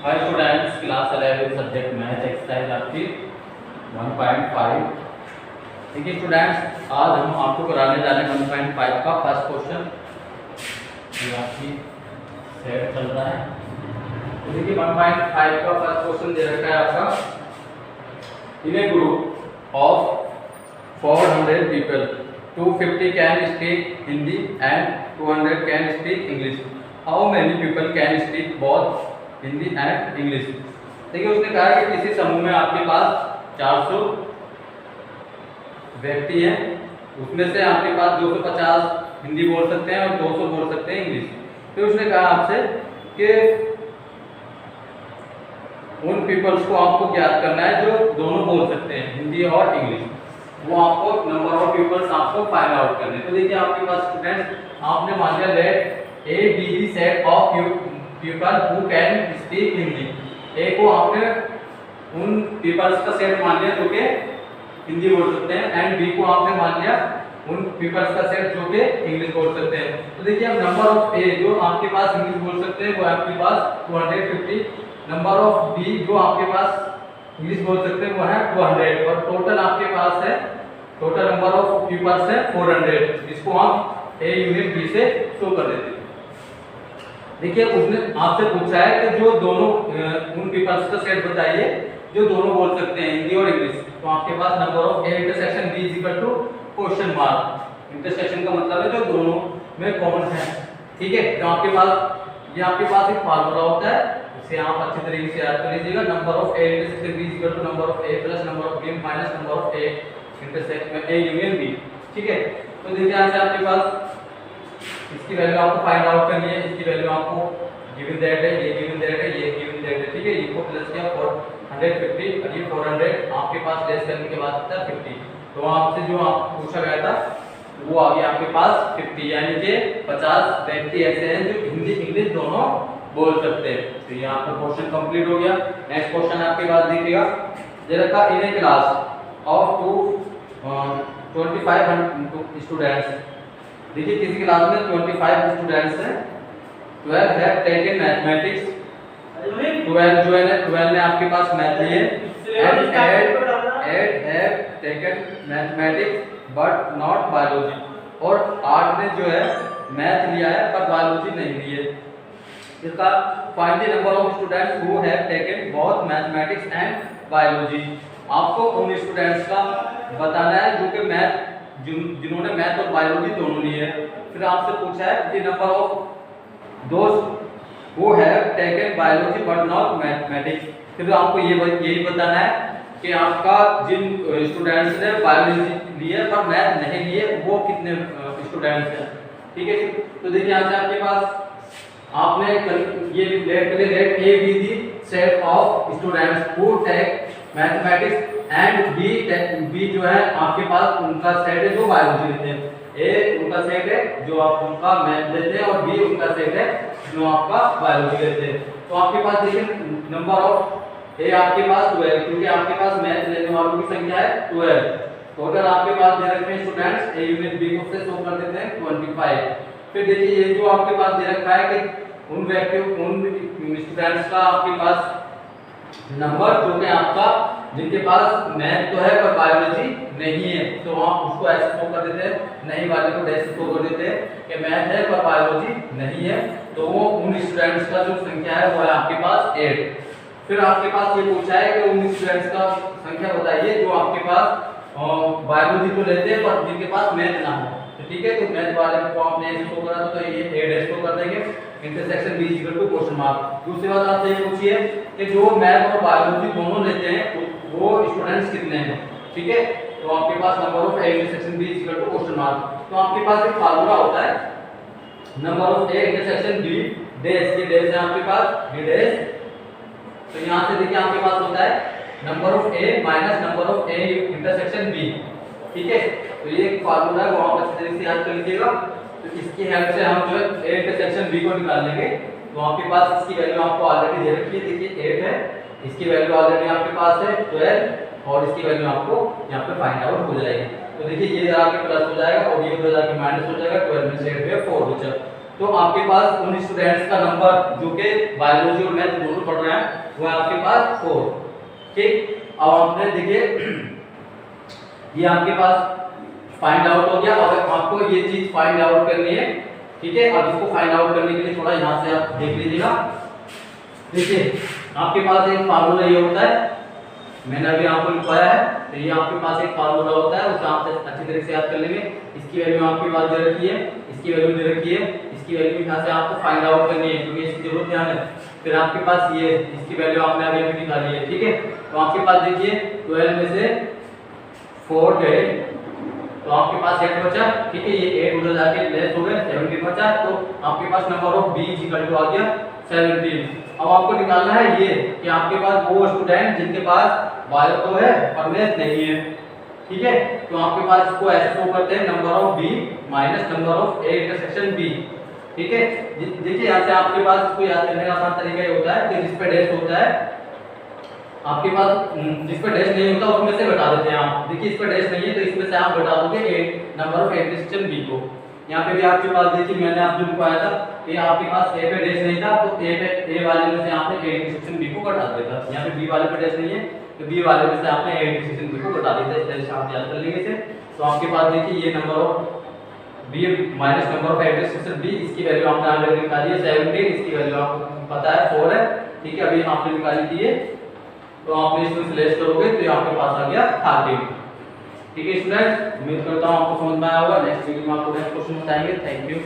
Hi students, class 11 subject math exercise आपकी 1.5। देखिए students, आज हम आपको कराने जा रहे हैं 1.5 का फर्स्ट क्वेश्चन। ये आपकी सेट चल रहा है। तो देखिए 1.5 का फर्स्ट क्वेश्चन दे रखा है आपका। In a group of 400 people 250 can speak Hindi and 200 can speak English. How many people can speak both Hindi and English. देखिए उसने कहा कि किसी समूह में आपके पास 400 व्यक्ति हैं, उसमें से आपके पास 250 हिंदी बोल सकते हैं और 200 बोल सकते हैं इंग्लिश। फिर उसने कहा आपसे कि उन पीपल्स को आपको ज्ञात करना है जो दोनों बोल सकते हैं, हिंदी और इंग्लिश। वो आपको नंबर ऑफ पीपल्स आपको फाइंड आउट करने। तो देखिए आपके पास स्टूडेंट, आपने मान लिया let A B the set of people who can speak Hindi. A को आपने उन पीपल्स का सेट मान लिया जो कि हिंदी बोल सकते हैं, एंड बी को आपने मान लिया उन पीपल्स का सेट जो कि इंग्लिश बोल सकते हैं। तो देखिए अब नंबर ऑफ ए जो आपके पास इंग्लिश बोल सकते हैं वो आपके पास 250, नंबर ऑफ बी जो आपके पास इंग्लिश बोल सकते हैं वो है 200, और टोटल आपके पास है, टोटल नंबर ऑफ पीपल्स है 400, जिसको हम ए यूनिट बी से शो कर देते हैं। देखिए उसने आपसे पूछा है कि जो दोनों उन पीपल्स का सेट बताइए जो दोनों बोल सकते हैं, हिंदी और इंग्लिश। तो आपके पास number of A intersection B is equal to question mark. Intersection का मतलब है जो दोनों में कॉमन है, ठीक है। तो आपके पास ये आपके पास एक फार्मूला होता है, इसे आप अच्छी तरीके से याद कर लीजिएगा। Number of A intersection B is equal to number of A plus number of B minus number of A intersection A union B, ठीक है। तो देखिए यहाँ से आपके पास इसकी वैल्यू आपको फाइंड आउट करनी है। इसकी वैल्यू आपको गिवन दैट है, ये गिवन दैट है, ये गिवन दैट है, ठीक है। ये को प्लस किया 450 और ये 400 आपके पास लेस करने के बाद था 50। तो आपसे जो आप पूछा गया था वो आ गया आपके पास 50, यानी कि 50 व्यक्ति ऐसे हैं जो हिंदी इंग्लिश दोनों बोल सकते हैं। तो ये आपका क्वेश्चन कंप्लीट हो गया। नेक्स्ट क्वेश्चन आपके पास देखिएगा, दे रखा इन ए क्लास ऑफ 2500 स्टूडेंट्स। देखिए किसी क्लास में 25 स्टूडेंट्स हैं, 12 हैव टेकन मैथमेटिक्स, 12 ने आपके पास मैथ लिए, and 8 have taken mathematics but not biology, और 8 ने जो है मैथ लिया है पर बायोलॉजी नहीं ली है। इसका find the number of students who have taken both mathematics and biology. आपको उन स्टूडेंट्स का बताना है जो कि मैथ जिन्होंने मैथ और बायोलॉजी दोनों ली है। फिर आपसे पूछा है कि नंबर ऑफ दोस्त who have taken biology but not mathematics. फिर आपको यही बताना है कि आपका जिन स्टूडेंट्स ने बायोलॉजी ली है पर मैथ नहीं लिए वो कितने स्टूडेंट्स हैं, ठीक है। तो देखिए यहाँ से आपके पास आपने ये let A B the set of students who take mathematics and B जो है आपके पास उनका सेट है जो बायोलॉजी लेते हैं। ए उनका सेट है जो आप उनका मैथ लेते हैं, और बी उनका सेट है जो आपका बायोलॉजी लेते हैं। तो आपके पास देखिए नंबर ऑफ ए आपके पास 12, क्योंकि आपके पास मैथ लेने वालों की संख्या है 12। टोटल आपके पास दे रखे हैं स्टूडेंट्स, ए यूनिट बी को से शो कर देते हैं 25। फिर देखिए ये जो आपके पास दे रखा है कि उन स्टूडेंट्स का आपके पास नंबर जो कि आपका जिनके पास मैथ तो है पर बायोलॉजी नहीं है, तो आप उसको ऐसे शो कर देते हैं, नहीं वाले को ऐसे शो कर देते हैं कि मैथ है पर बायोलॉजी नहीं है। तो वो उन स्टूडेंट्स का जो संख्या है वो है आपके पास 8। फिर आपके पास ये पूछा है कि उन स्टूडेंट्स का संख्या बताइए जो आपके पास बायोलॉजी तो लेते हैं पर जिनके पास मैथ ना हो। तो ठीक है, तो मैथ वाले को आपने ऐसे शो करा तो ये 8 शो कर देंगे। Intersection B equal to question mark. दूसरी बात आपसे ये पूछिए कि जो मैथ और बायोलॉजी दोनों लेते हैं वो स्टूडेंट्स कितने हैं, ठीक है। तो आपके पास number of A intersection B equal to question mark. तो आपके पास एक फार्मूला होता है number of A intersection B dash, ये डैश है आपके पास बी डैश। तो यहां से देखिए आपके पास होता है number of A minus number of A intersection B, ठीक है। तो ये एक फार्मूला है, वो आप अच्छी तरीके से याद कर लीजिएगा। तो इसकी हेल्प से हम जो है ए इंटरसेक्शन बी को निकाल लेंगे। तो आपके पास इसकी वैल्यू आपको ऑलरेडी दे रखी है, देखिए 8 है, इसकी वैल्यू ऑलरेडी आपके पास है 12, और इसकी वैल्यू आपको यहाँ पे फाइंड आउट हो जाएगी। तो देखिए ये आगे प्लस हो जाएगा और ये हो जाएगा माइनस हो जाएगा, 12 में से 8 4 बचा। तो आपके पास उन स्टूडेंट्स का नंबर जो कि बायोलॉजी और मैथ दोनों पढ़ रहे हैं वो है आपके पास 4। ठीक, अब आपने देखिए ये आपके पास फाइंड आउट हो गया। अगर आपको ये चीज फाइंड आउट करनी है, ठीक है, अब इसको फाइंड आउट करने के लिए थोड़ा यहाँ से आप देख लीजिएगा। देखिए आपके पास एक फार्मूला ये होता है, मैंने अभी आपको लिखवाया है, तो ये आपके पास एक फार्मूला होता है, उसे आप अच्छी तरह से याद कर लेंगे। इसकी वैल्यू आपके पास दे रखी है, इसकी वैल्यू दे रखी है, इसकी वैल्यू यहाँ से आपको फाइंड आउट करनी है क्योंकि इसकी जरूरत ध्यान है। फिर आपके पास ये इसकी वैल्यू आपने अभी अभी निकाली है, ठीक है। तो आपके पास देखिए 12 में से 4 गए तो आपके पास 8 बचा, ठीक है। ये 8 उधर जाके लेस हो गए, 17 बचा, तो आपके पास number of B equal to आ गया 17। अब आपको निकालना है ये कि आपके पास वो स्टूडेंट जिनके पास बायो तो है पर मैथ नहीं है, ठीक है। तो आपके पास इसको ऐसे शो करते हैं number of B minus number of A intersection B, ठीक है। देखिए यहाँ से आपके पास इसको याद करने का आसान तरीका ये होता है कि जिस पे डैश होता है आपके पास, जिस पे डैश नहीं होता उसमें से घटा देते हैं आप। देखिए इस पे डैश नहीं है तो इसमें से आप घटा दोगे ए नंबर ऑफ इंटरसेक्शन बी को। यहाँ पे भी आपके पास देखिए मैंने आपको लिखवाया था कि आपके पास ए पे डैश नहीं था तो ए वाले में से आपने ए इंटरसेक्शन बी को घटा दिया था। यहाँ पे बी वाले पे डैश नहीं है तो बी वाले में से आपने ए इंटरसेक्शन बी को घटा दिया था। इस तरह से आप याद कर लेंगे इसे। तो आपके पास देखिए ये number of B minus number of A intersection B, इसकी वैल्यू आपने आगे निकाली है 17, इसकी वैल्यू आपको पता है 4 है, ठीक है। अभी आपने निकाली थी ये, तो आपने इसमें से लेस करोगे तो आपके पास आ गया 13, ठीक है स्टूडेंट। उम्मीद करता हूँ आपको समझ में आया होगा। नेक्स्ट वीडियो में आपको नेक्स्ट क्वेश्चन बताएंगे। Thank you.